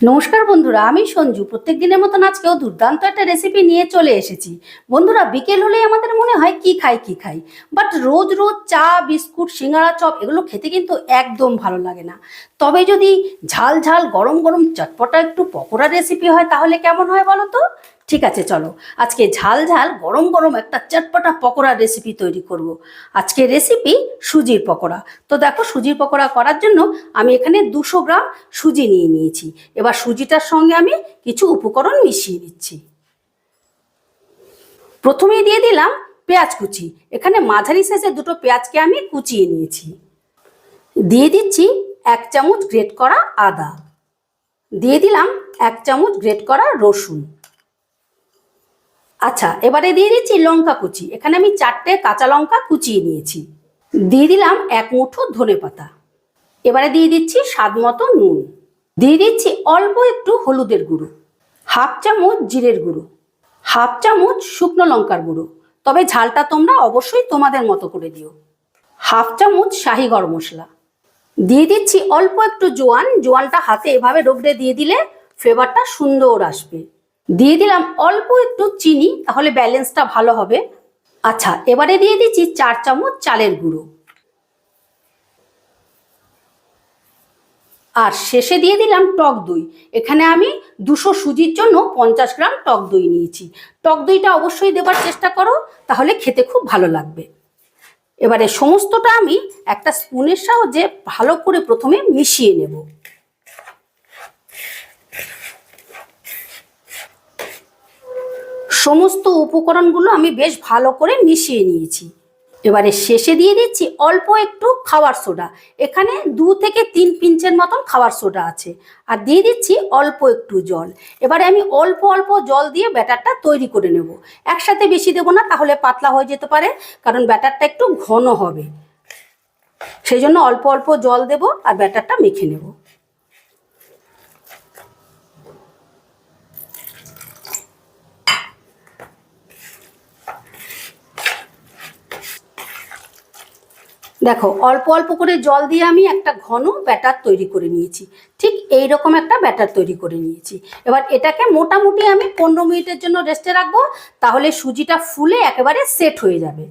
নমস্কার বন্ধুরা, আমি সঞ্জু। প্রত্যেক দিনের মতন আজকেও দুর্দান্ত একটা রেসিপি নিয়ে চলে এসেছি। বন্ধুরা, বিকেল হলেই আমাদের মনে হয় কি খাই, বাট রোজ রোজ চা, বিস্কুট, সিঙ্গাড়া, চপ এগুলো খেতে কিন্তু একদম ভালো লাগে না। তবে যদি ঝাল ঝাল গরম গরম চটপটা একটু পকোড়া রেসিপি হয় তাহলে কেমন হয় বলো তো? ঠিক আছে, চলো আজকে ঝাল ঝাল গরম গরম একটা চটপটা পকোড়া রেসিপি তৈরি করব। আজকে রেসিপি সুজির পকোড়া। তো দেখো, সুজির পকোড়া করার জন্য আমি এখানে 200 গ্রাম সুজি নিয়ে নিয়েছি। এবার সুজিটার সঙ্গে আমি কিছু উপকরণ মিশিয়ে নিচ্ছি। প্রথমেই দিয়ে দিলাম পেঁয়াজ কুচি। এখানে মাঝারি সাইজের দুটো পেঁয়াজকে আমি কুচিয়ে নিয়েছি। দিয়ে দিচ্ছি 1 চামচ গ্রেট করা আদা। দিয়ে দিলাম 1 চামচ গ্রেট করা রসুন। আচ্ছা, এবারে দিয়ে দিচ্ছি লঙ্কা কুচি। এখানে আমি 4টে কাঁচা লঙ্কা কুচিয়ে নিয়েছি। দিয়ে দিলাম 1 মুঠো ধনেপাতা। এবারে দিয়ে দিচ্ছি স্বাদ মতো নুন। দিয়ে দিচ্ছি অল্প একটু হলুদের গুঁড়ো, 1/2 চামচ জিরের গুঁড়ো, 1/2 চামচ শুকনো লঙ্কার গুঁড়ো, তবে ঝালটা তোমরা অবশ্যই তোমাদের মতো করে দিও, 1/2 চামচ শাহি গরম মশলা। দিয়ে দিচ্ছি অল্প একটু জোয়ান। জোয়ানটা হাতে এভাবে রগড়ে দিয়ে দিলে ফ্লেভারটা সুন্দর আসবে। দিয়ে দিলাম অল্প একটু চিনি, তাহলে ব্যালেন্সটা ভালো হবে। আচ্ছা, এবারে দিয়ে দিচ্ছি 4 চামচ চালের গুঁড়ো। আর শেষে দিয়ে দিলাম টক দই। এখানে আমি 200 সুজির জন্য 50 গ্রাম টক দই নিয়েছি। টক দইটা অবশ্যই দেবার চেষ্টা করো, তাহলে খেতে খুব ভালো লাগবে। এবারে সমস্তটা আমি একটা স্পুনের সাহায্যে ভালো করে প্রথমে মিশিয়ে নেব। সমস্ত উপকরণগুলো আমি বেশ ভালো করে মিশিয়ে নিয়েছি। এবারে শেষে দিয়ে দিচ্ছি অল্প একটু খাবার সোডা। এখানে 2 থেকে 3 পিঞ্চের মতন খাবার সোডা আছে। আর দিয়ে দিচ্ছি অল্প একটু জল। এবারে আমি অল্প অল্প জল দিয়ে ব্যাটারটা তৈরি করে নেব। একসাথে বেশি দেবো না, তাহলে পাতলা হয়ে যেতে পারে, কারণ ব্যাটারটা একটু ঘন হবে। সেই জন্য অল্প অল্প জল দেব আর ব্যাটারটা মেখে নেব। দেখো, অল্প অল্প করে জল দিয়ে আমি একটা ঘন ব্যাটার তৈরি করে নিয়েছি। ঠিক এই রকম একটা ব্যাটার তৈরি করে নিয়েছি। এবার এটাকে মোটামুটি আমি 15 মিনিটের জন্য রেস্টে রাখবো, তাহলে সুজিটা ফুলে একেবারে সেট হয়ে যাবে।